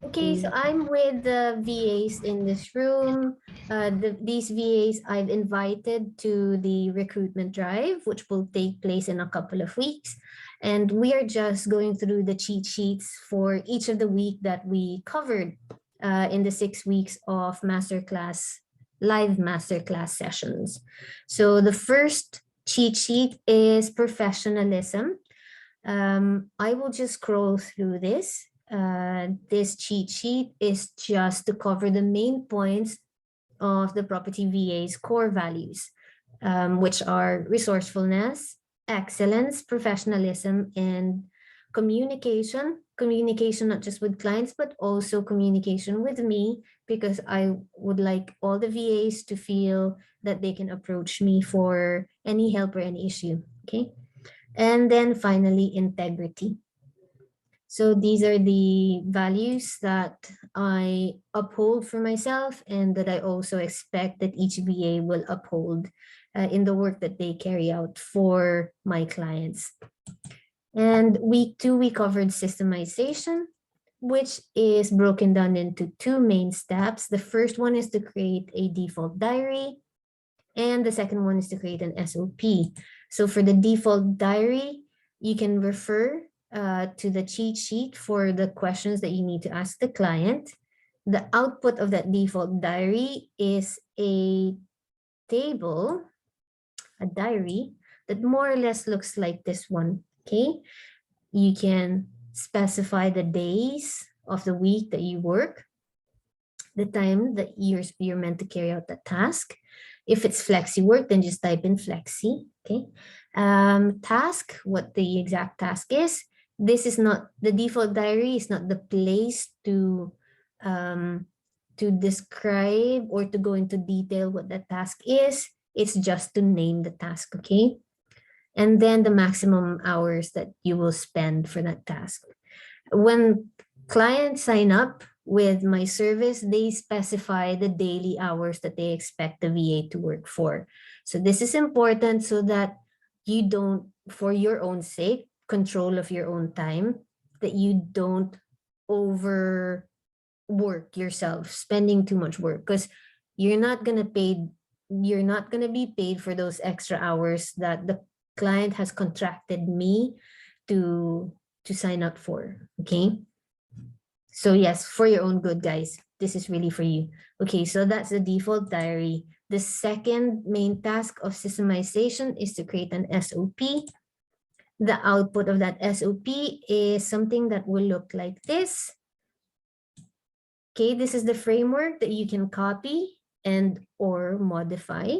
Okay, so I'm with the VAs in this room. These VAs I've invited to the recruitment drive, which will take place in a couple of weeks. And we are just going through the cheat sheets for each of the week that we covered in the 6 weeks of masterclass, live masterclass sessions. So the first cheat sheet is professionalism. I will just scroll through this. This cheat sheet is just to cover the main points of the property VA's core values, which are resourcefulness, excellence, professionalism, and communication. Communication not just with clients, but also communication with me, because I would like all the VAs to feel that they can approach me for any help or any issue. Okay. And then finally, integrity. So these are the values that I uphold for myself and that I also expect that each VA will uphold in the work that they carry out for my clients. And week 2, we covered systemization, which is broken down into 2 main steps. The first one is to create a default diary, and the second one is to create an SOP. So for the default diary, you can refer to the cheat sheet for the questions that you need to ask the client. The output of that default diary is a table, a diary, that more or less looks like this one, okay? You can specify the days of the week that you work, the time that you're meant to carry out the task. If it's flexi work, then just type in flexi, okay? Task, what the exact task is. This is not, the default diary is not the place to describe or to go into detail what the task is. It's just to name the task, okay? And then the maximum hours that you will spend for that task. When clients sign up with my service, they specify the daily hours that they expect the VA to work for. So this is important so that you don't, for your own sake, control of your own time, that you don't overwork yourself, spending too much work, because you're not gonna be paid for those extra hours that the client has contracted me to sign up for, okay? So yes, for your own good, guys, this is really for you. Okay, so that's the default diary. The second main task of systemization is to create an SOP. The output of that SOP is something that will look like this. Okay, this is the framework that you can copy and or modify.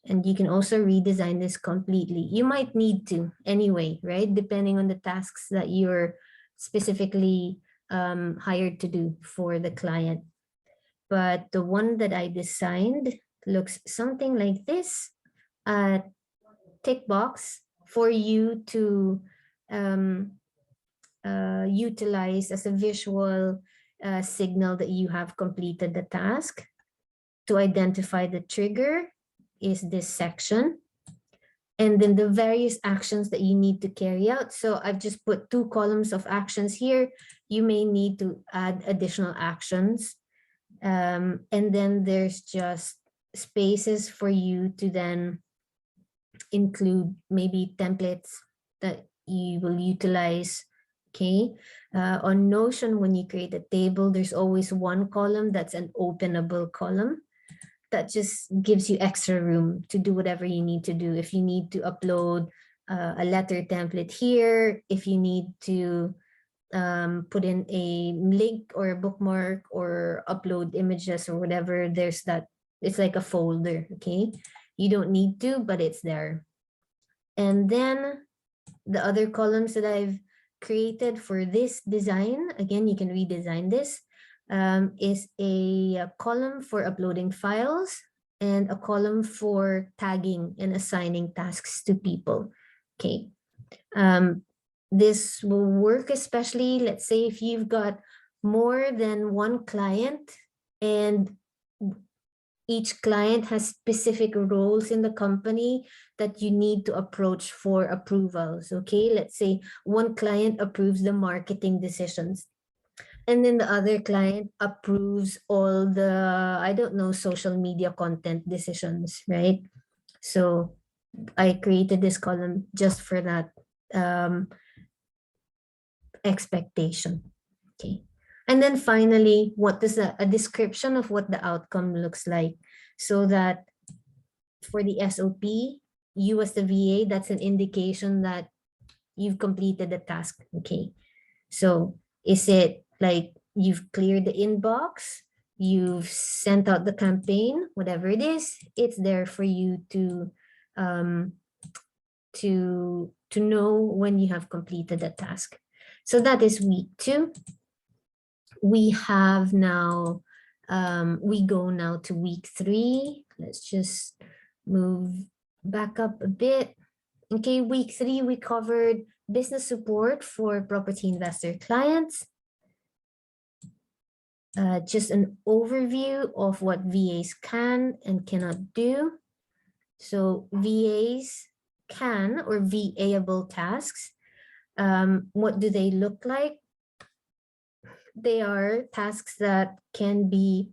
And you can also redesign this completely. You might need to anyway, right? Depending on the tasks that you're specifically hired to do for the client. But the one that I designed looks something like this. A tick box for you to utilize as a visual signal that you have completed the task. To identify the trigger is this section. And then the various actions that you need to carry out. So I've just put 2 columns of actions here. You may need to add additional actions. And then there's just spaces for you to then include maybe templates that you will utilize. Okay. On Notion, when you create a table, there's always one column that's an openable column. That just gives you extra room to do whatever you need to do. If you need to upload a letter template here, if you need to put in a link or a bookmark or upload images or whatever, there's that. It's like a folder, okay? You don't need to, but it's there. And then the other columns that I've created for this design, again, you can redesign this. Is a column for uploading files and a column for tagging and assigning tasks to people. Okay. This will work especially, let's say, if you've got more than one client and each client has specific roles in the company that you need to approach for approvals. Okay. Let's say one client approves the marketing decisions. And then the other client approves all the, I don't know, social media content decisions, right? So I created this column just for that um, expectation. Okay. And then finally, what does a description of what the outcome looks like, so that for the SOP, you as the VA, that's an indication that you've completed the task. Okay. So is it like you've cleared the inbox, you've sent out the campaign, whatever it is, it's there for you um, to know when you have completed the task. So that is week 2. We have now, we go now to week 3. Let's just move back up a bit. Okay, week 3, we covered business support for property investor clients. Just an overview of what VAs can and cannot do. So VAs can, or VA-able tasks, what do they look like? They are tasks that can be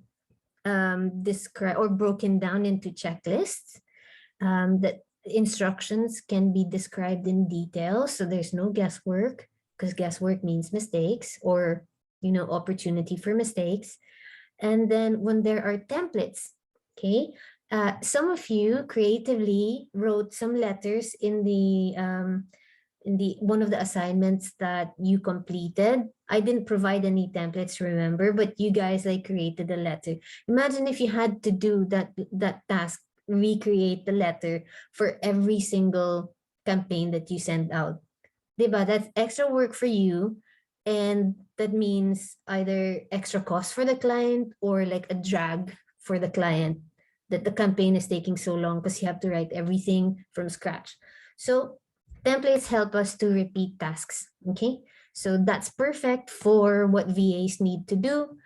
described or broken down into checklists, that instructions can be described in detail, so there's no guesswork, because guesswork means mistakes or opportunity for mistakes. And then when there are templates, okay, some of you creatively wrote some letters in the one of the assignments that you completed. I didn't provide any templates, remember, but you guys like created a letter. Imagine if you had to do that task, recreate the letter for every single campaign that you send out. Diba? That's extra work for you. And that means either extra cost for the client or like a drag for the client, that the campaign is taking so long because you have to write everything from scratch. So templates help us to repeat tasks. Okay, so that's perfect for what VAs need to do.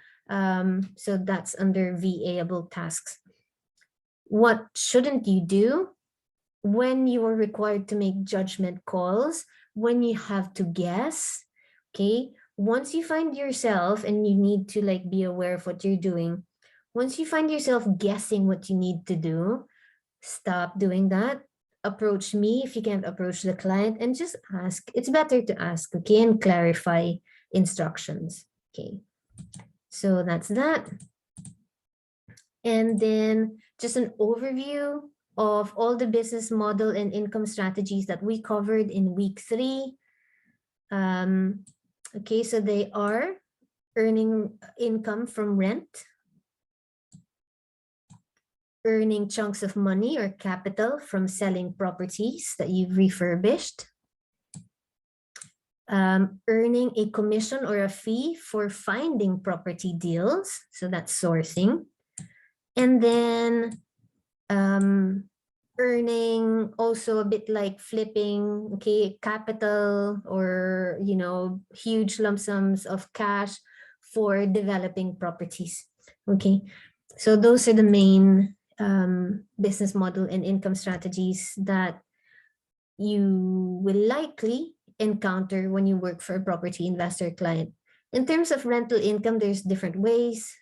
So that's under VA-able tasks. What shouldn't you do? When you are required to make judgment calls, when you have to guess, okay, once you find yourself, and you need to like be aware of what you're doing, once you find yourself guessing what you need to do, stop doing that. Approach me if you can't approach the client, and just ask. It's better to ask, okay, and clarify instructions. Okay, so that's that. And then just an overview of all the business model and income strategies that we covered in week 3. Okay, so they are earning income from rent, earning chunks of money or capital from selling properties that you've refurbished, earning a commission or a fee for finding property deals, so that's sourcing, and then earning also a bit like flipping, okay, capital or huge lump sums of cash for developing properties. Okay, so those are the main business model and income strategies that you will likely encounter when you work for a property investor client. In terms of rental income, there's different ways.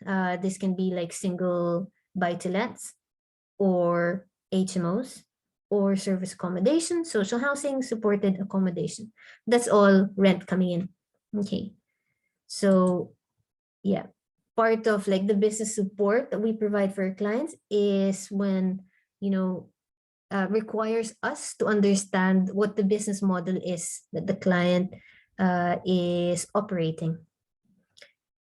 This can be like single buy-to-lets, or HMOs, or service accommodation, social housing, supported accommodation. That's all rent coming in. Okay. So yeah, part of like the business support that we provide for our clients is when, requires us to understand what the business model is that the client is operating.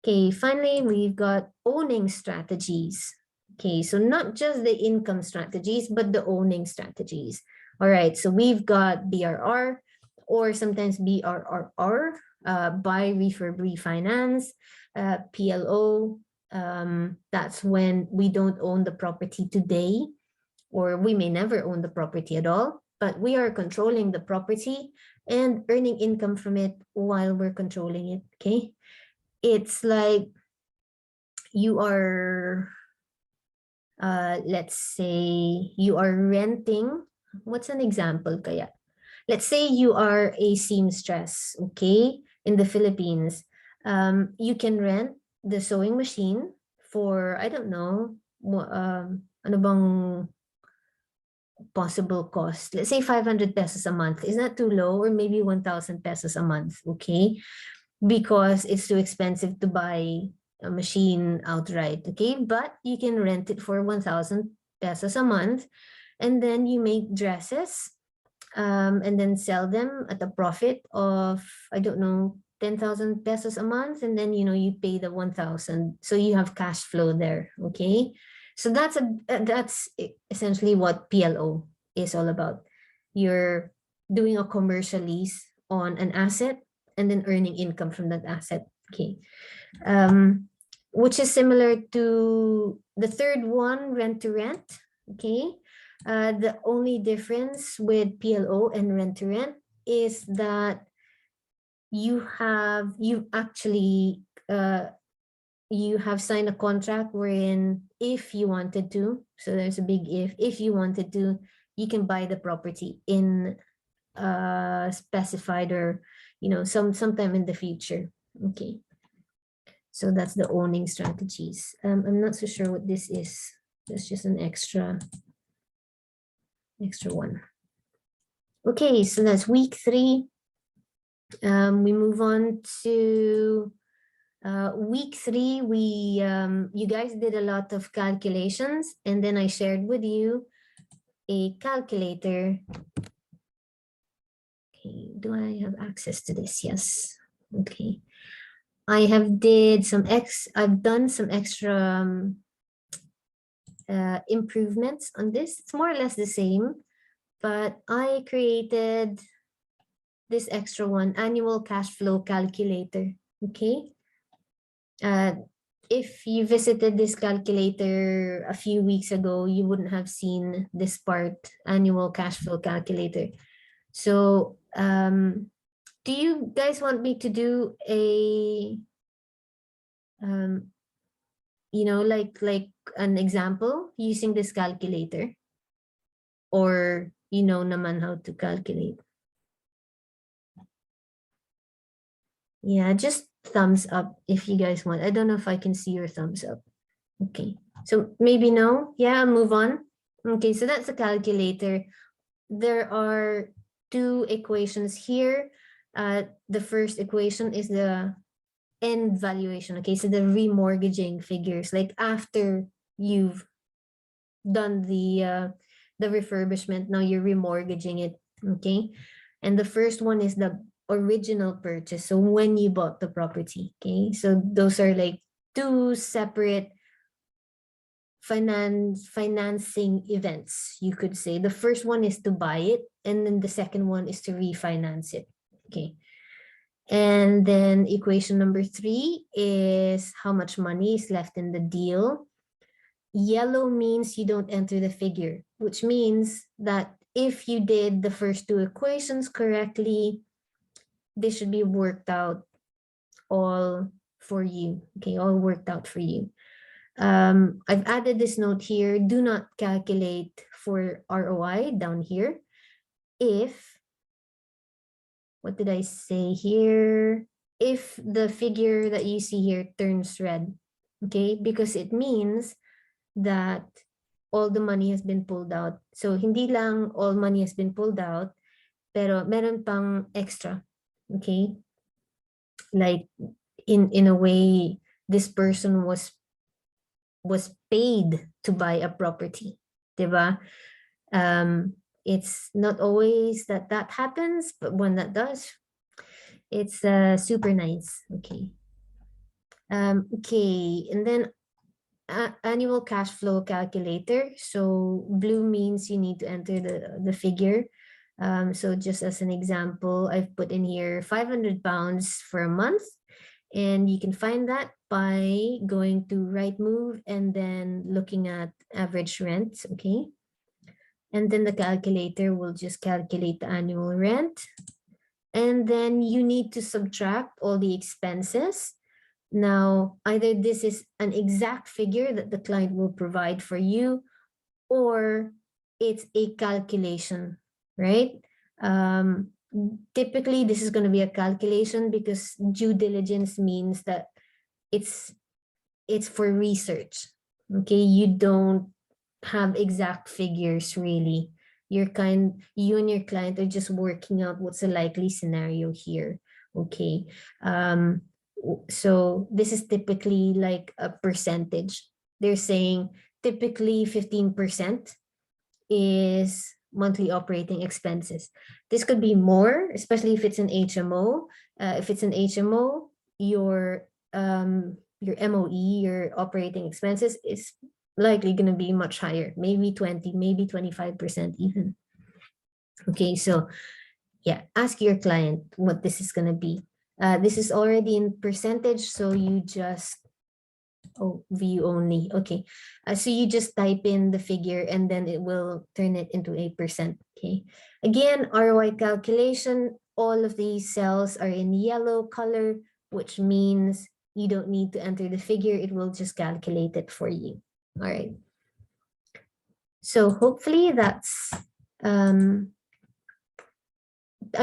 Okay, finally, we've got owning strategies. Okay, so not just the income strategies, but the owning strategies. All right, so we've got BRR, or sometimes BRRR, buy, refurb, refinance, PLO. That's when we don't own the property today, or we may never own the property at all, but we are controlling the property and earning income from it while we're controlling it. Okay, it's like you are, let's say you are renting. What's an example kaya? Let's say you are a seamstress, okay, in the Philippines. You can rent the sewing machine for, I don't know, ano bang possible cost? Let's say 500 pesos a month. Is that too low? Or maybe 1,000 pesos a month, okay? Because it's too expensive to buy a machine outright, okay? But you can rent it for 1,000 pesos a month, and then you make dresses, and then sell them at a profit of, I don't know, 10,000 pesos a month, and then you pay the 1,000, so you have cash flow there, okay? So that's essentially what PLO is all about. You're doing a commercial lease on an asset and then earning income from that asset, okay? Which is similar to the third one, rent to rent, okay? The only difference with PLO and rent to rent is that you actually you have signed a contract wherein if you wanted to, so there's a big if you wanted to, you can buy the property in specified or sometime in the future, okay? So that's the owning strategies. I'm not so sure what this is. That's just an extra one. Okay, so that's week 3. We move on to week 3. You guys did a lot of calculations, and then I shared with you a calculator. Okay, do I have access to this? Yes. Okay. I've done some extra improvements on this. It's more or less the same, but I created this extra one, annual cash flow calculator. Okay. If you visited this calculator a few weeks ago, you wouldn't have seen this part, annual cash flow calculator. So do you guys want me to do a like an example using this calculator, or naman how to calculate? Yeah, just thumbs up if you guys want. I don't know if I can see your thumbs up. Okay, so maybe no. Yeah, I'll move on. Okay, so that's a calculator. There are 2 equations here. The first equation is the end valuation. Okay, so the remortgaging figures, like after you've done the refurbishment, now you're remortgaging it. Okay, and the first one is the original purchase, so when you bought the property. Okay, so those are like 2 separate financing events, you could say. The first one is to buy it, and then the second one is to refinance it. Okay, and then equation number 3 is how much money is left in the deal. Yellow means you don't enter the figure, which means that if you did the first 2 equations correctly, this should be worked out all for you. Okay, all worked out for you. I've added this note here. Do not calculate for ROI down here if, what did I say here? If the figure that you see here turns red, okay? Because it means that all the money has been pulled out. So hindi lang all money has been pulled out, pero meron pang extra, okay? Like in a way, this person was paid to buy a property, diba? It's not always that happens, but when that does, it's super nice. Okay. Okay, and then annual cash flow calculator. So blue means you need to enter the figure. So just as an example, I've put in here 500 pounds for a month, and you can find that by going to Rightmove and then looking at average rent. Okay, and then the calculator will just calculate the annual rent, and then you need to subtract all the expenses. Now, either this is an exact figure that the client will provide for you, or it's a calculation, right? typically this is going to be a calculation because due diligence means that it's for research. Okay, you don't have exact figures really. You and your client are just working out what's a likely scenario here. Okay, so this is typically like a percentage. They're saying typically 15% is monthly operating expenses. This could be more, especially if it's an HMO. If it's an HMO, your MOE, your operating expenses, is likely going to be much higher, maybe 20, maybe 25% even. Okay, so yeah, ask your client what this is going to be. This is already in percentage, so you just view only. Okay, so you just type in the figure and then it will turn it into a percent. Okay, again, ROI calculation, all of these cells are in yellow color, which means you don't need to enter the figure, it will just calculate it for you. All right, so hopefully that's I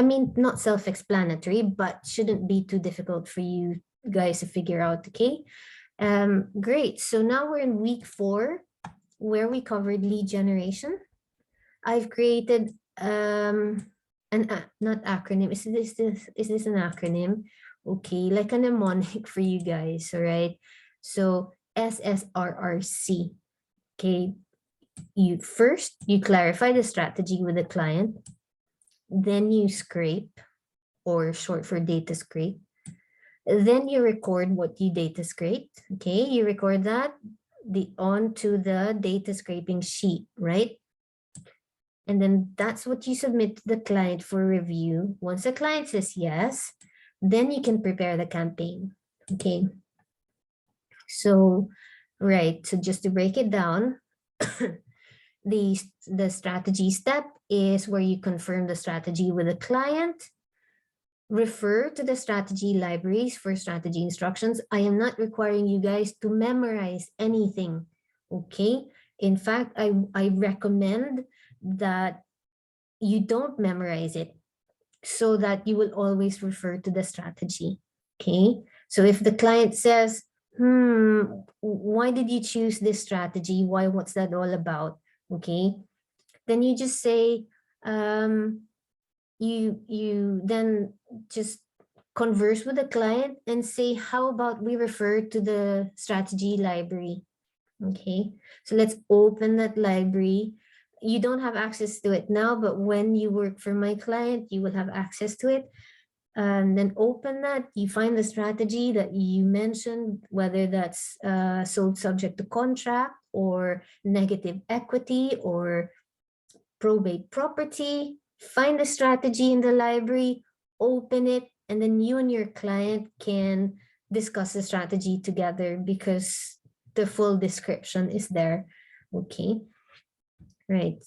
mean, not self-explanatory, but shouldn't be too difficult for you guys to figure out. Okay, great. So now we're in week 4, where we covered lead generation. I've created not acronym. Is this an acronym? Okay, like a mnemonic for you guys. All right. So SSRRC. Okay. You clarify the strategy with the client, then you scrape, or short for data scrape. Then you record what you data scraped. Okay, you record that onto the data scraping sheet, right? And then that's what you submit to the client for review. Once the client says yes, then you can prepare the campaign. Okay. So, right. So just to break it down, the strategy step is where you confirm the strategy with the client. Refer to the strategy libraries for strategy instructions. I am not requiring you guys to memorize anything. Okay. In fact, I recommend that you don't memorize it so that you will always refer to the strategy. Okay. So if the client says, why did you choose this strategy? What's that all about? Okay. Then you just say, you then just converse with the client and say, how about we refer to the strategy library? Okay, so let's open that library. You don't have access to it now, but when you work for my client, you will have access to it. And then open that, you find the strategy that you mentioned, whether that's sold subject to contract or negative equity or probate property. Find the strategy in the library, open it, and then you and your client can discuss the strategy together because the full description is there. Okay, right.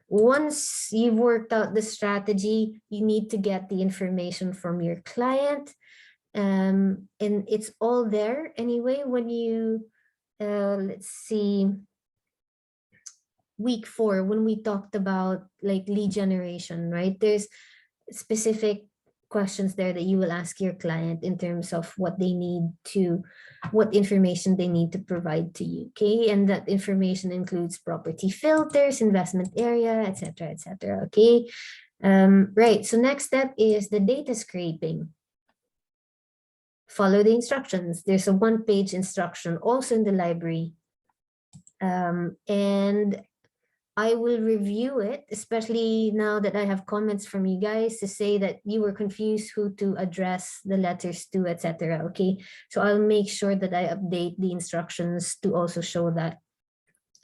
Once you've worked out the strategy, you need to get the information from your client. And it's all there anyway when you, let's see, week 4, when we talked about like lead generation, right? There's specific questions there that you will ask your client in terms of what information they need to provide to you. Okay, and that information includes property filters, investment area, etc., etc. Okay, right. So next step is the data scraping. Follow the instructions. There's a 1-page instruction also in the library, and I will review it, especially now that I have comments from you guys to say that you were confused who to address the letters to, etc. Okay, so I'll make sure that I update the instructions to also show that.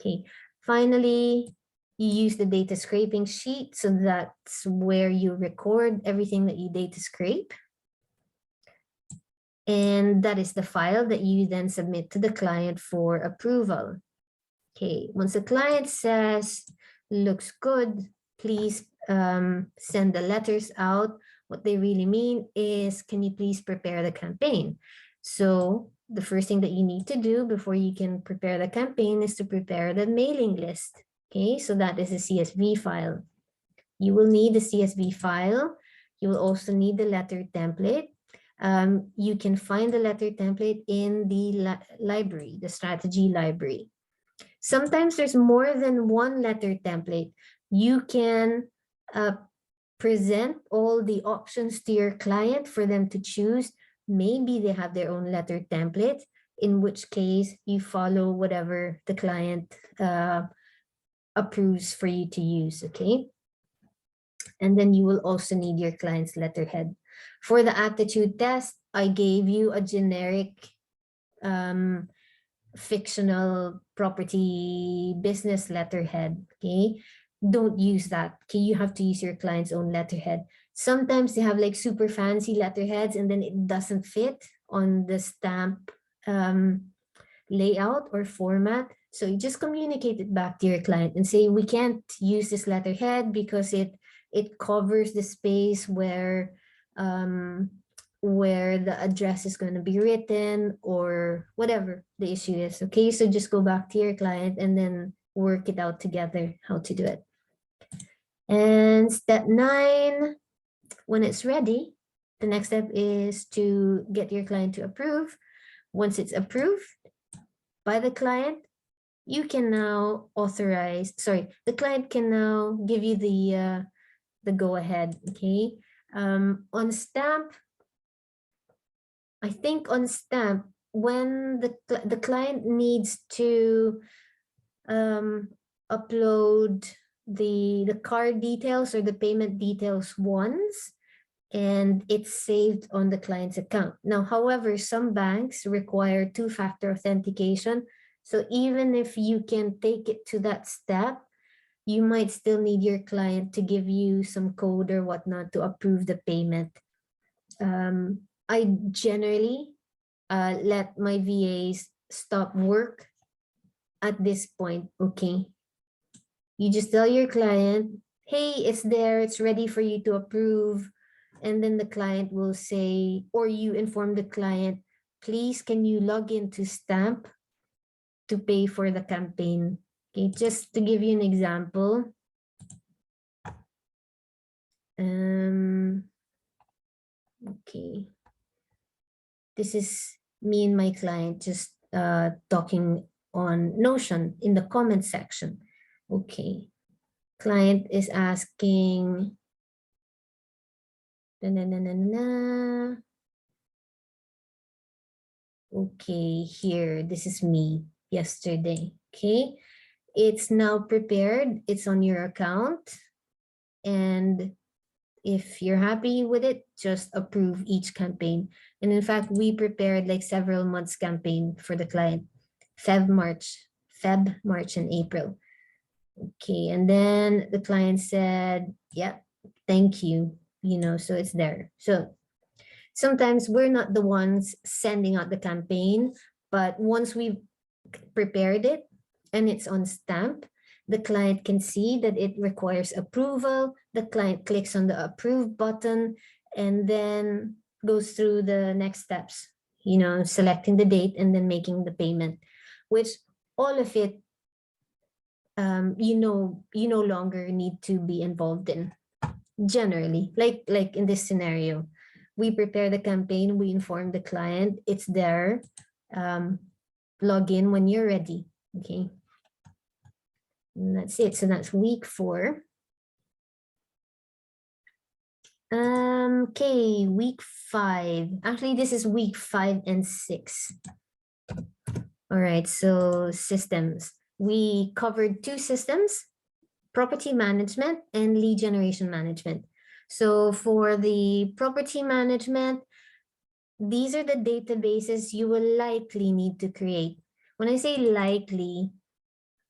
Okay, finally, you use the data scraping sheet. So that's where you record everything that you data scrape. And that is the file that you then submit to the client for approval. Okay, once the client says, looks good, please send the letters out. What they really mean is, can you please prepare the campaign? So the first thing that you need to do before you can prepare the campaign is to prepare the mailing list. Okay, so that is a CSV file. You will need a CSV file. You will also need the letter template. You can find the letter template in the library, the strategy library. Sometimes there's more than one letter template. You can present all the options to your client for them to choose. Maybe they have their own letter template, in which case you follow whatever the client approves for you to use, okay? And then you will also need your client's letterhead. For the aptitude test, I gave you a generic fictional property business letterhead, okay? Don't use that, okay? You have to use your client's own letterhead. Sometimes they have like super fancy letterheads and then it doesn't fit on the stamp layout or format. So you just communicate it back to your client and say, we can't use this letterhead because it covers the space where the address is going to be written or whatever the issue is. Okay, so just go back to your client and then work it out together how to do it. And step 9, when it's ready, the next step is to get your client to approve. Once it's approved by the client, you can now the client can now give you the go ahead, okay? On stamp, I think on stamp, when the client needs to upload the card details or the payment details once, and it's saved on the client's account. Now, however, some banks require 2-factor authentication. So even if you can take it to that step, you might still need your client to give you some code or whatnot to approve the payment. I generally let my VAs stop work at this point, okay? You just tell your client, hey, it's there, it's ready for you to approve. And then the client will say, or you inform the client, please, can you log into Stamp to pay for the campaign? Okay, just to give you an example. Okay. This is me and my client just talking on Notion in the comment section. Okay. Client is asking, okay, here, this is me yesterday. Okay. It's now prepared. It's on your account. And if you're happy with it, just approve each campaign. And in fact, we prepared like several months campaign for the client, Feb, March, and April. Okay, and then the client said, yeah, thank you, so it's there. So sometimes we're not the ones sending out the campaign, but once we've prepared it and it's on Stamp, the client can see that it requires approval. The client clicks on the approve button and then goes through the next steps, selecting the date and then making the payment, which all of it, you no longer need to be involved in. Generally, like in this scenario, we prepare the campaign, we inform the client, it's there, log in when you're ready. Okay. And that's it. So that's week 4. Okay, week 5. Actually, this is week 5 and 6. All right, so systems. We covered 2 systems, property management and lead generation management. So for the property management, these are the databases you will likely need to create. When I say likely,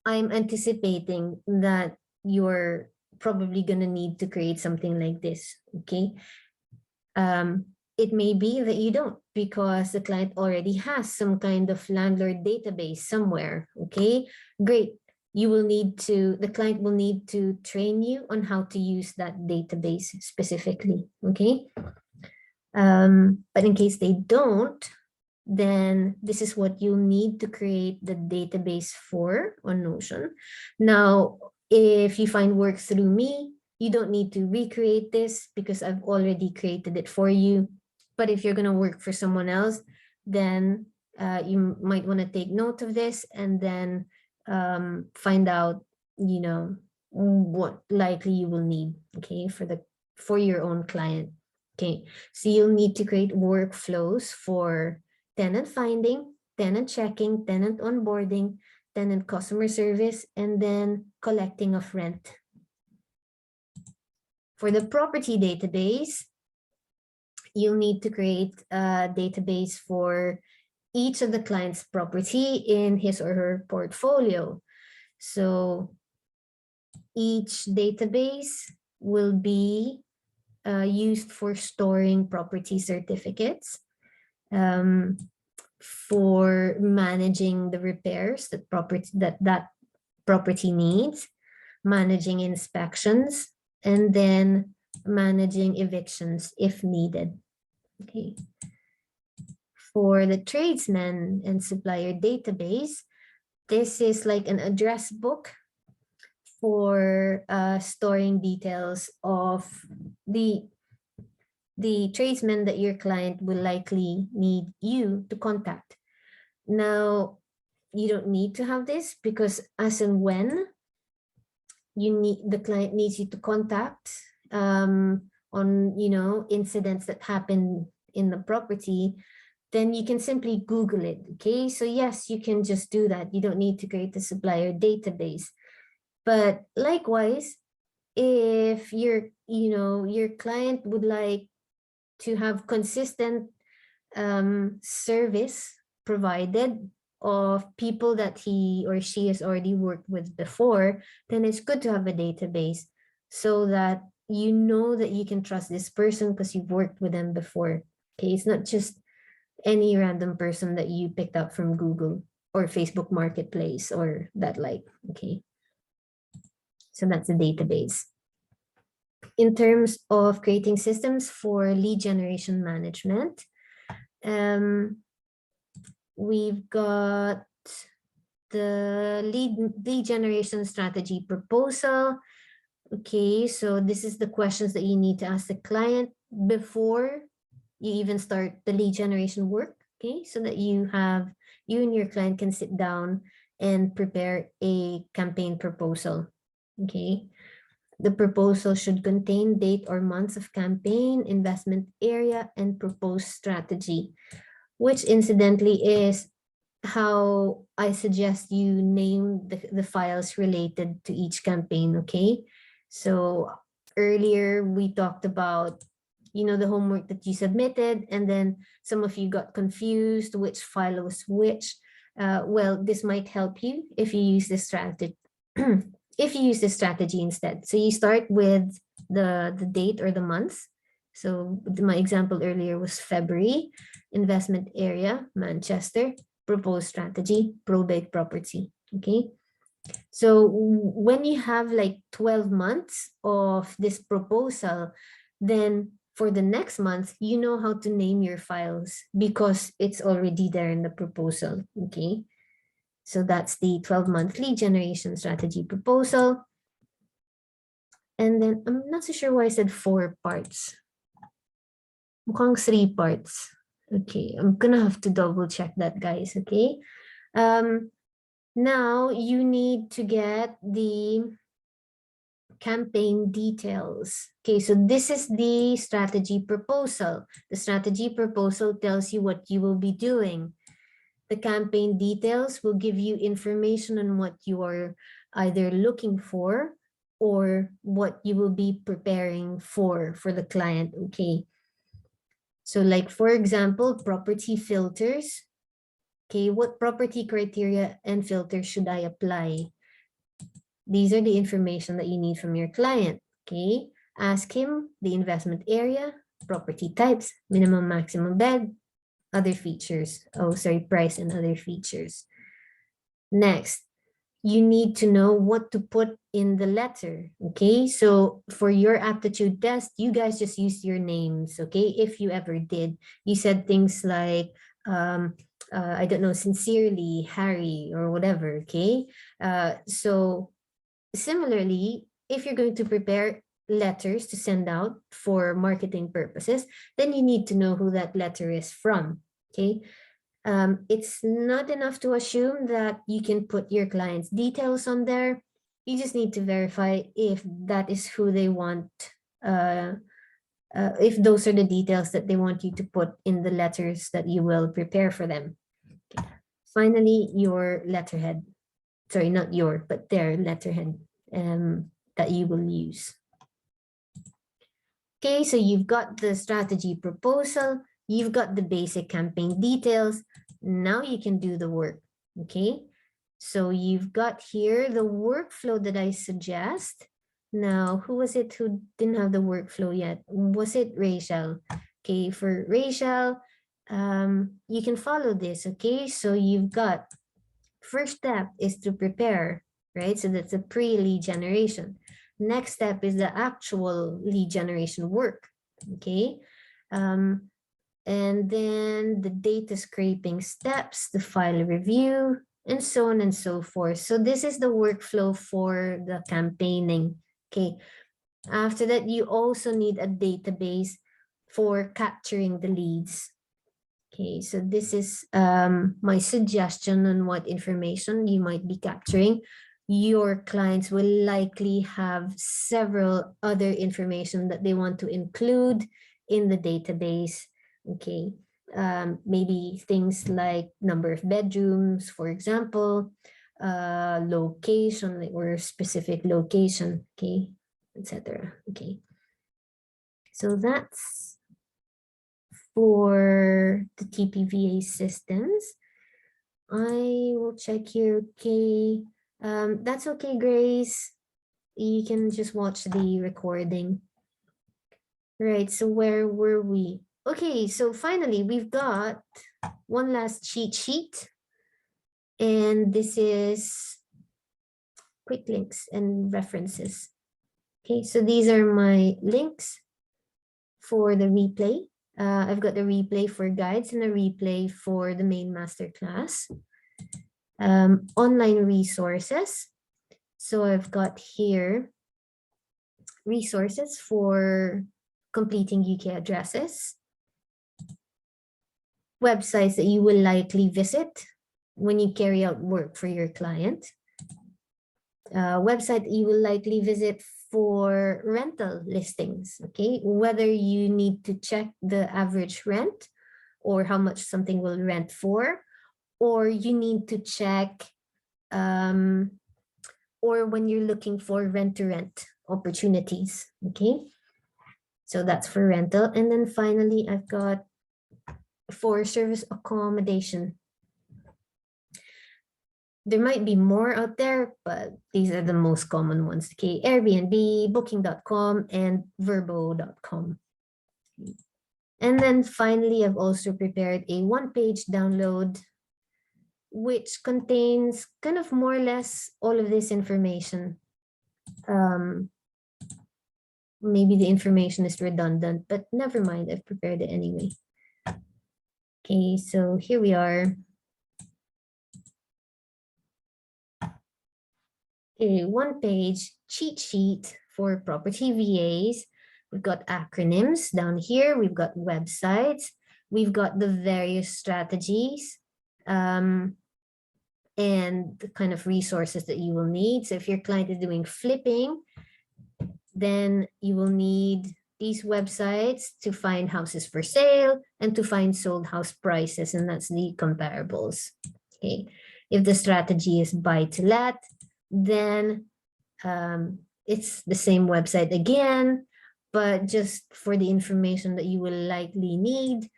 I'm anticipating that you're probably going to need to create something like this, okay? It may be that you don't, because the client already has some kind of landlord database somewhere, okay? Great. The client will need to train you on how to use that database specifically, okay? But in case they don't, then this is what you'll need to create the database for on Notion. Now, if you find work through me, you don't need to recreate this because I've already created it for you. But if you're going to work for someone else, then you might want to take note of this and then find out, you know, what likely you will need, okay, for your own client. Okay, so you'll need to create workflows for tenant finding, tenant checking, tenant onboarding, tenant customer service, and then collecting of rent. For the property database, you'll need to create a database for each of the client's property in his or her portfolio. So each database will be used for storing property certificates, for managing the repairs that property needs, managing inspections, and then managing evictions if needed. Okay. For the tradesman and supplier database, this is like an address book for storing details of the tradesman that your client will likely need you to contact. Now, you don't need to have this because as and when the client needs you to contact on, you know, incidents that happen in the property, then you can simply Google it. Okay, so yes, you can just do that. You don't need to create a supplier database. But likewise, if your client would like to have consistent service provided of people that he or she has already worked with before, then it's good to have a database so that you know that you can trust this person because you've worked with them before. Okay, it's not just any random person that you picked up from Google or Facebook Marketplace or that like. Okay, so that's a database. In terms of creating systems for lead generation management, we've got the lead generation strategy proposal. Okay, so this is the questions that you need to ask the client before you even start the lead generation work. Okay, so that you and your client can sit down and prepare a campaign proposal. Okay, the proposal should contain date or months of campaign, investment area, and proposed strategy, which incidentally is how I suggest you name the files related to each campaign, okay? So earlier we talked about, you know, the homework that you submitted, and then some of you got confused which file was which. Well, this might help you if you use this strategy. If you use this strategy instead. So you start with the date or the month. So my example earlier was February, investment area, Manchester, proposed strategy, probate property. Okay. So when you have like 12 months of this proposal, then for the next month, you know how to name your files because it's already there in the proposal. Okay. So that's the 12-month lead generation strategy proposal. And then I'm not so sure why I said 4 parts. Mukhang 3 parts. Okay, I'm gonna have to double check that, guys, okay? Now you need to get the campaign details. Okay, so this is the strategy proposal. The strategy proposal tells you what you will be doing. The campaign details will give you information on what you are either looking for or what you will be preparing for the client, okay? So like, for example, property filters. Okay, what property criteria and filters should I apply? These are the information that you need from your client, okay? Ask him the investment area, property types, minimum, maximum bed, other features. Oh, sorry, price and other features. Next, you need to know what to put in the letter, okay? So for your aptitude test, you guys just use your names, okay? If you ever did, you said things like, I don't know, sincerely, Harry, or whatever, okay? So similarly, if you're going to prepare letters to send out for marketing purposes, then you need to know who that letter is from. Okay. It's not enough to assume that you can put your client's details on there. You just need to verify if that is who they want, if those are the details that they want you to put in the letters that you will prepare for them. Okay. Finally, your letterhead. Sorry, not your, but their letterhead that you will use. Okay, so you've got the strategy proposal, you've got the basic campaign details. Now you can do the work. Okay, so you've got here the workflow that I suggest. Now, who was it who didn't have the workflow yet? Was it Rachel? Okay, for Rachel, you can follow this. Okay, so you've got first step is to prepare, right? So that's a pre-lead generation. Next step is the actual lead generation work, okay? And then the data scraping steps, the file review, and so on and so forth. So this is the workflow for the campaigning, okay? After that, you also need a database for capturing the leads. Okay, so this is my suggestion on what information you might be capturing. Your clients will likely have several other information that they want to include in the database. Okay, maybe things like number of bedrooms, for example, location or specific location, okay, etc. Okay, so that's for the TPVA systems. I will check here. Okay, that's okay, Grace. You can just watch the recording. Right, so where were we? Okay, so finally we've got one last cheat sheet. And this is quick links and references. Okay, so these are my links for the replay. I've got the replay for guides and a replay for the main masterclass. Online resources. So I've got here resources for completing UK addresses, websites that you will likely visit when you carry out work for your client, website that you will likely visit for rental listings, okay? Whether you need to check the average rent or how much something will rent for, or you need to check, or when you're looking for rent-to-rent opportunities, okay? So that's for rental. And then finally, I've got for service accommodation. There might be more out there, but these are the most common ones, okay? Airbnb, booking.com, and verbo.com. And then finally, I've also prepared a one-page download, which contains kind of more or less all of this information. Maybe the information is redundant, but never mind, I've prepared it anyway. Okay, so here we are. A one-page cheat sheet for property VAs. We've got acronyms down here. We've got websites. We've got the various strategies and the kind of resources that you will need. So if your client is doing flipping, then you will need these websites to find houses for sale and to find sold house prices, and that's the comparables. Okay, if the strategy is buy to let, then it's the same website again, but just for the information that you will likely need,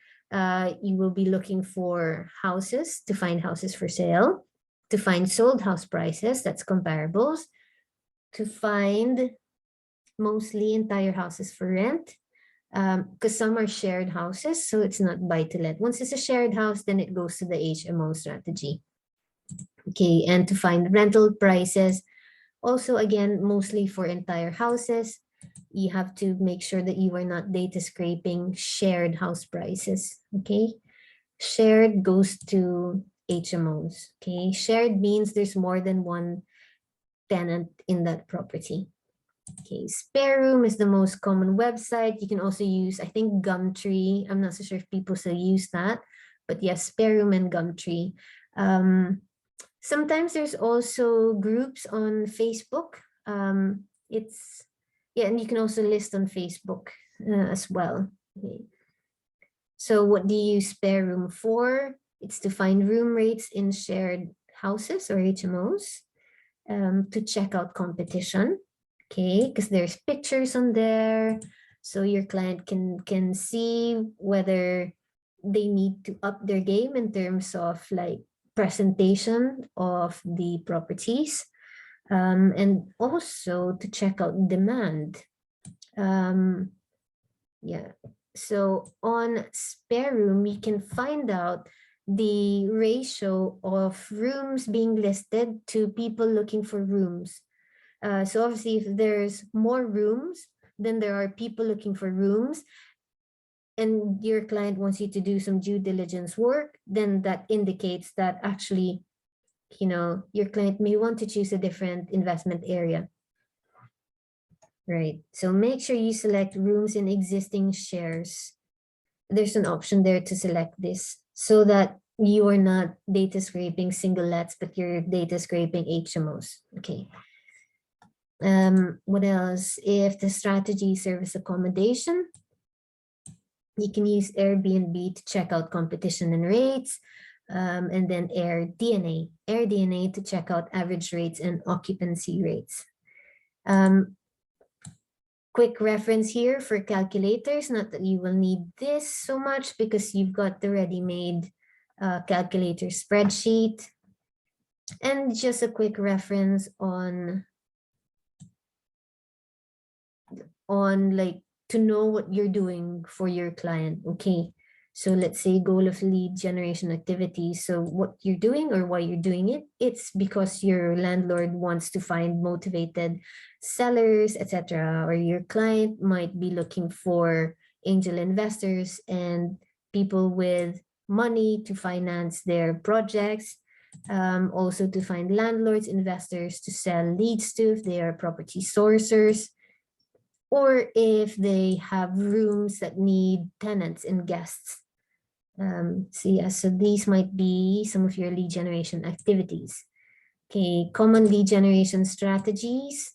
you will be looking for houses to find houses for sale, to find sold house prices, that's comparables, to find mostly entire houses for rent, because some are shared houses, so it's not buy to let. Once it's a shared house, then it goes to the HMO strategy. Okay, and to find rental prices, also again, mostly for entire houses, you have to make sure that you are not data scraping shared house prices, okay? Shared goes to HMOs, okay? Shared means there's more than one tenant in that property. Okay, Spare Room is the most common website. You can also use, I think, Gumtree. I'm not so sure if people still use that, but yes, Spare Room and Gumtree. Sometimes there's also groups on Facebook. Yeah, and you can also list on Facebook as well. Okay. So what do you use Spare Room for? It's to find room rates in shared houses or HMOs, to check out competition. Okay, because there's pictures on there, so your client can see whether they need to up their game in terms of like presentation of the properties, and also to check out demand. Yeah, so on Spare Room you can find out the ratio of rooms being listed to people looking for rooms. So obviously if there's more rooms, then there are people looking for rooms, and your client wants you to do some due diligence work, then that indicates that actually, your client may want to choose a different investment area. Right. So make sure you select rooms in existing shares. There's an option there to select this so that you are not data scraping single lets, but you're data scraping HMOs. Okay. What else? If the strategy service accommodation, you can use Airbnb to check out competition and rates, and then AirDNA to check out average rates and occupancy rates. Quick reference here for calculators, not that you will need this so much because you've got the ready-made calculator spreadsheet, and just a quick reference on like to know what you're doing for your client. Okay, so let's say goal of lead generation activity. So what you're doing or why you're doing it, it's because your landlord wants to find motivated sellers, etc. Or your client might be looking for angel investors and people with money to finance their projects. Also to find landlords, investors to sell leads to if they are property sourcers, or if they have rooms that need tenants and guests. So these might be some of your lead generation activities. Okay, common lead generation strategies.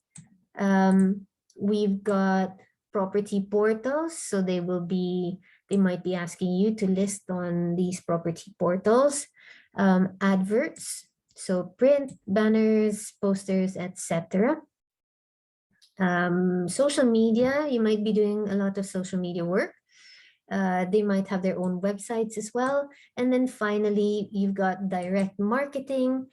We've got property portals, so they might be asking you to list on these property portals. Adverts, so print, banners, posters, etc. Social media, you might be doing a lot of social media work. They might have their own websites as well. And then finally, you've got direct marketing.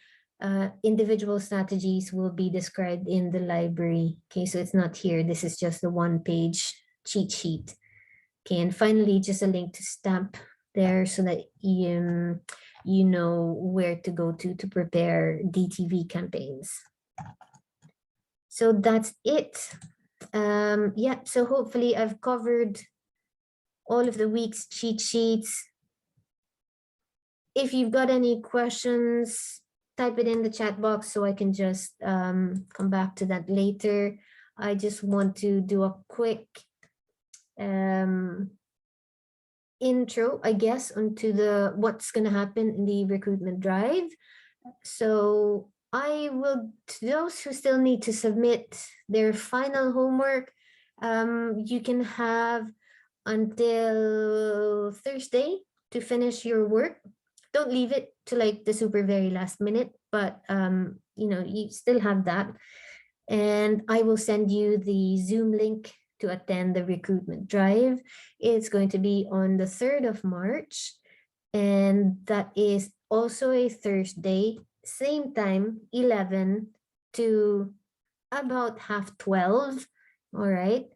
Individual strategies will be described in the library. Okay, so it's not here. This is just the one-page cheat sheet. Okay, and finally, just a link to Stamp there so that you know where to go to prepare DTV campaigns. So that's it. Yeah, so hopefully I've covered all of the week's cheat sheets. If you've got any questions, type it in the chat box so I can just come back to that later. I just want to do a quick intro, I guess, onto what's going to happen in the recruitment drive. So I will, to those who still need to submit their final homework, you can have until Thursday to finish your work. Don't leave it to like the super very last minute, but you still have that. And I will send you the Zoom link to attend the recruitment drive. It's going to be on the 3rd of March, and that is also a Thursday, same time, 11 to about 12:30. All right.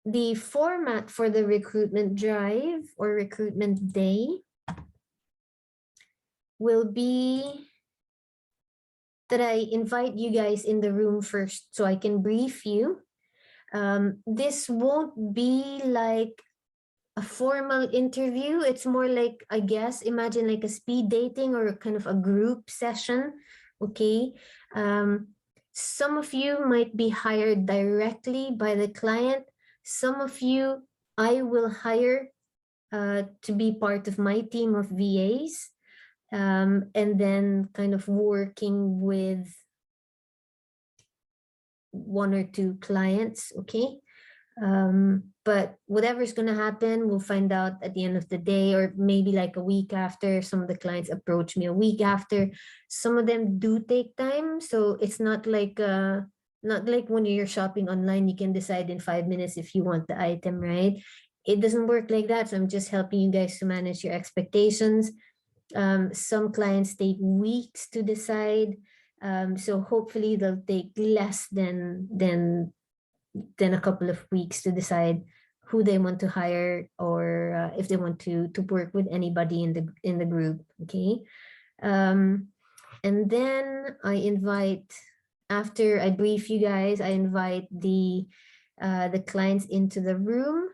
The format for the recruitment drive or recruitment day will be that I invite you guys in the room first so I can brief you. This won't be like a formal interview. It's more like, I guess, imagine like a speed dating or kind of a group session. Okay. Some of you might be hired directly by the client. Some of you I will hire to be part of my team of VAs, and then kind of working with one or two clients, okay? But whatever's going to happen, we'll find out at the end of the day, or maybe like a week after. Some of the clients approach me a week after. Some of them do take time, so it's not like when you're shopping online, you can decide in 5 minutes if you want the item, right? It doesn't work like that. So I'm just helping you guys to manage your expectations. Some clients take weeks to decide. So hopefully they'll take less than a couple of weeks to decide who they want to hire, or if they want to work with anybody in the group. Okay. And then I invite, after I brief you guys, I invite the clients into the room.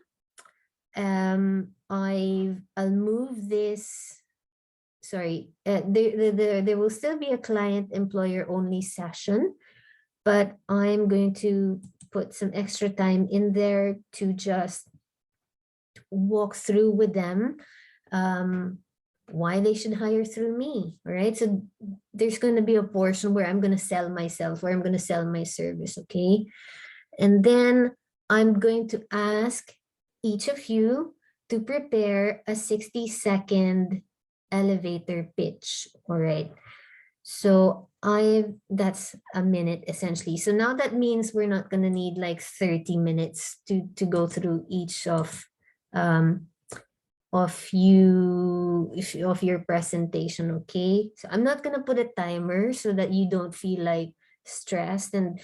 I'll move this. Sorry, there will still be a client employer only session, but I'm going to put some extra time in there to just walk through with them why they should hire through me. All right. So there's going to be a portion where I'm going to sell myself, where I'm going to sell my service. Okay. And then I'm going to ask each of you to prepare a 60-second elevator pitch. All right. So that's a minute essentially. So now that means we're not going to need like 30 minutes to go through each of your presentation. Okay. So I'm not going to put a timer so that you don't feel like stressed and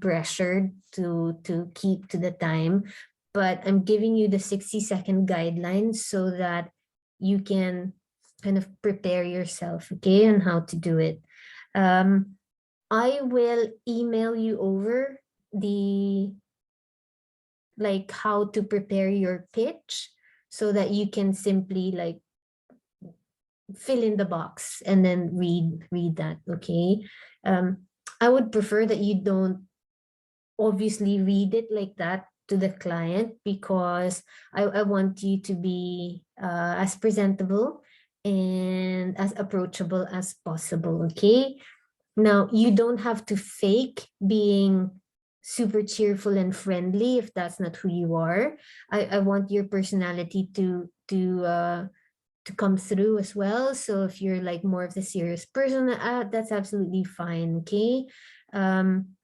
pressured to keep to the time, but I'm giving you the 60-second guidelines so that you can kind of prepare yourself, okay, on how to do it. I will email you over the like how to prepare your pitch so that you can simply like fill in the box and then read that, okay? I would prefer that you don't obviously read it like that to the client, because I want you to be as presentable and as approachable as possible, okay? Now, you don't have to fake being super cheerful and friendly if that's not who you are. I want your personality to come through as well. So if you're like more of the serious person, that's absolutely fine, okay?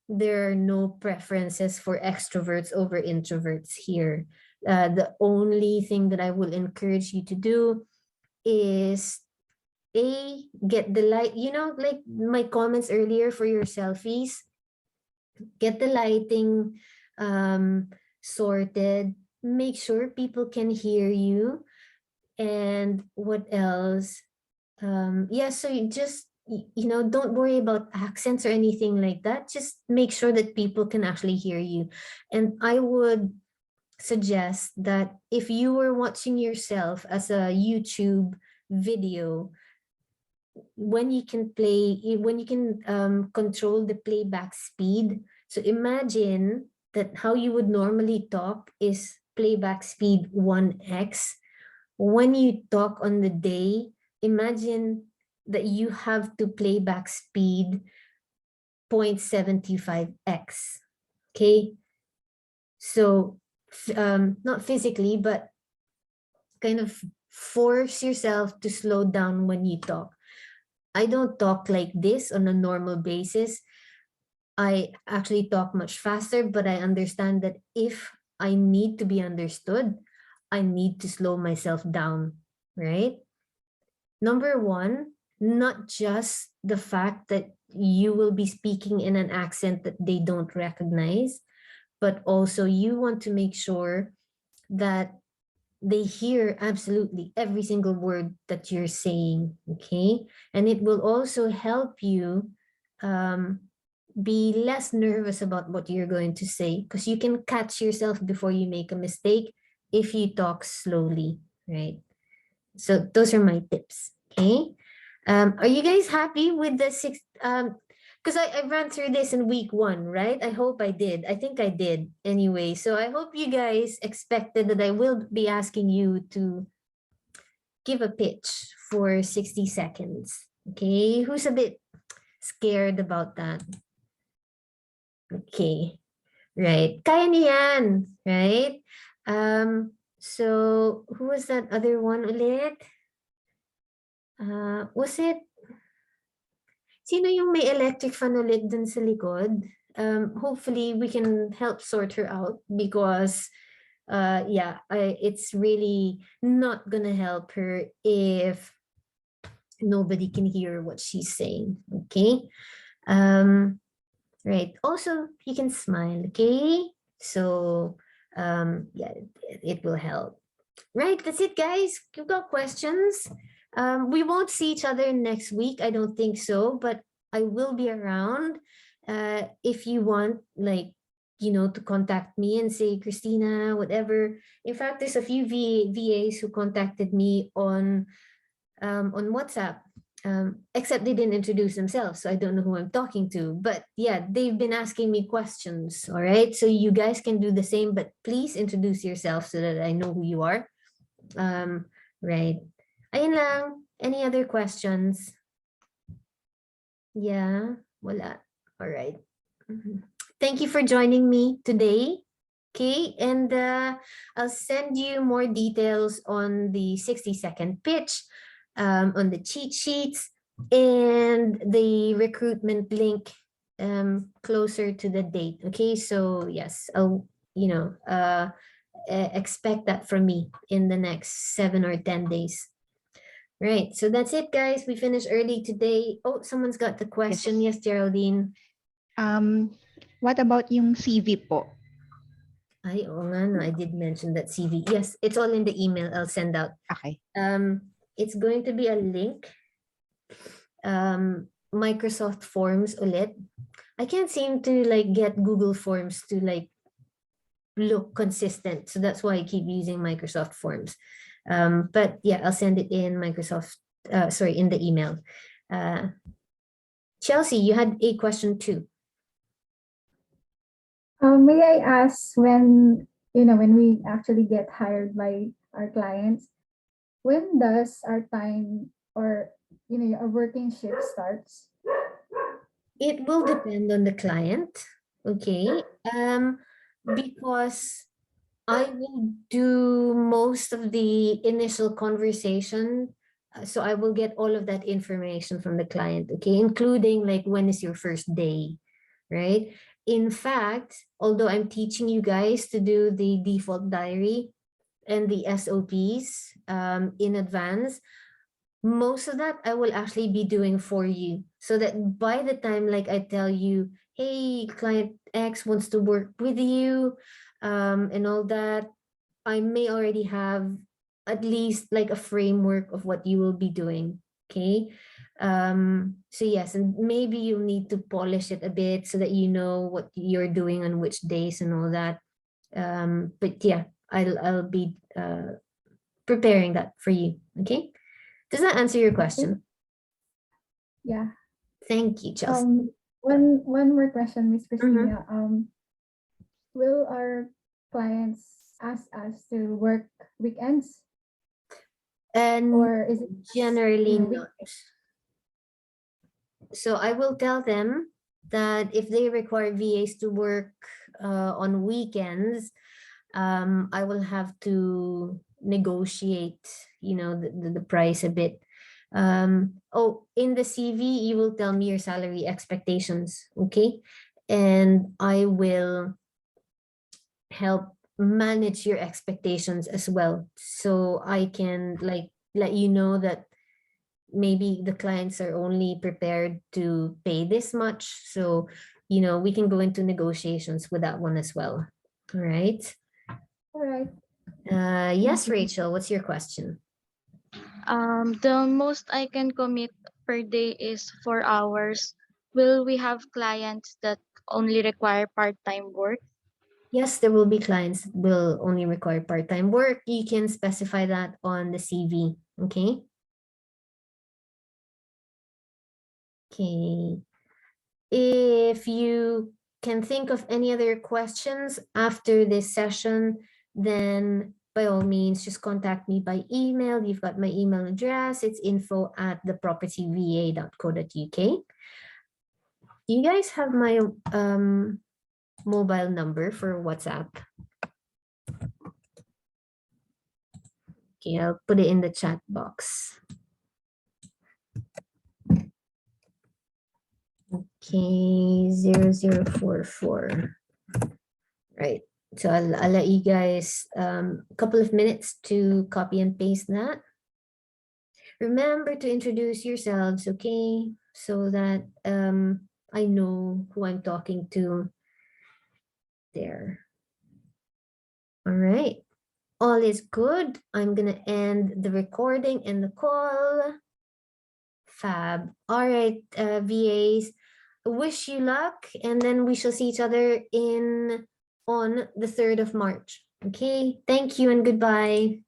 There are no preferences for extroverts over introverts here. The only thing that I will encourage you to do is get the light, like my comments earlier for your selfies, get the lighting sorted, make sure people can hear you. And what else? Yeah, so you just, don't worry about accents or anything like that. Just make sure that people can actually hear you. And I would suggest that if you were watching yourself as a YouTube video, when you can control the playback speed. So imagine that how you would normally talk is playback speed 1x. When you talk on the day, imagine that you have to playback speed 0.75x. Okay. So not physically, but kind of force yourself to slow down when you talk. I don't talk like this on a normal basis. I actually talk much faster, but I understand that if I need to be understood, I need to slow myself down, right? Number one, not just the fact that you will be speaking in an accent that they don't recognize, but also you want to make sure that they hear absolutely every single word that you're saying, okay? And it will also help you be less nervous about what you're going to say, because you can catch yourself before you make a mistake if you talk slowly, right? So those are my tips, okay? Are you guys happy with the because I ran through this in week 1, right? I hope I did. I think I did anyway. So I hope you guys expected that I will be asking you to give a pitch for 60 seconds. Okay, who's a bit scared about that? Okay, right. Kaya niyan, right? So who was that other one ulit? Was it, sino yung may electric fan ulit dun sa likod? Hopefully we can help sort her out because yeah, it's really not gonna help her if nobody can hear what she's saying. Okay. Right. Also, you can smile. Okay. So yeah, it will help. Right. That's it, guys. You've got questions. We won't see each other next week. I don't think so, but I will be around. If you want, like, to contact me and say, Christina, whatever. In fact, there's a few VAs who contacted me on WhatsApp. Except they didn't introduce themselves, so I don't know who I'm talking to. But yeah, they've been asking me questions. All right, so you guys can do the same, but please introduce yourself so that I know who you are. Right. Ayun lang. Any other questions? Yeah, wala. All right. Thank you for joining me today. Okay, and I'll send you more details on the 60-second pitch, on the cheat sheets, and the recruitment link closer to the date. Okay, so yes, I'll expect that from me in the next 7 or 10 days. Right, so that's it, guys. We finished early today. Oh, someone's got the question. Yes, Geraldine. What about yung CV po? Ay, oo nga, no, I did mention that CV. Yes, it's all in the email I'll send out. Okay. It's going to be a link. Microsoft Forms ulit. I can't seem to get Google Forms to look consistent. So that's why I keep using Microsoft Forms. But yeah, I'll send it in Microsoft, in the email. Chelsea, you had a question too. May I ask when we actually get hired by our clients, when does our time or our working shift starts? It will depend on the client, okay? Because I will do most of the initial conversation. So I will get all of that information from the client, okay? Including when is your first day, right? In fact, although I'm teaching you guys to do the default diary and the SOPs in advance, most of that I will actually be doing for you so that by the time I tell you, hey, client X wants to work with you and all that, I may already have at least a framework of what you will be doing. Okay. So yes, and maybe you'll need to polish it a bit so that you know what you're doing on which days and all that. But yeah, I'll be preparing that for you. Okay. Does that answer your question? Yeah. Thank you, Chelsea. One more question, Miss Christina. Will our clients ask us to work weekends? And or is it generally not. So I will tell them that if they require VAs to work on weekends, I will have to negotiate, the price a bit. In the CV, you will tell me your salary expectations, okay? And I will help manage your expectations as well. So I can let you know that maybe the clients are only prepared to pay this much. So, we can go into negotiations with that one as well. All right. All right. Yes, Rachel, what's your question? The most I can commit per day is 4 hours. Will we have clients that only require part-time work? Yes, there will be clients that will only require part-time work. You can specify that on the CV, okay? Okay. If you can think of any other questions after this session, then by all means, just contact me by email. You've got my email address. It's info@thepropertyva.co.uk. Do you guys have my mobile number for WhatsApp? Okay, I'll put it in the chat box. Okay, 0044. Right. So I'll let you guys a couple of minutes to copy and paste that. Remember to introduce yourselves, okay? So that I know who I'm talking to there. All right. All is good. I'm gonna end the recording and the call. Fab. All right, VAs. Wish you luck, and then we shall see each other on the 3rd of March. Okay, thank you and goodbye.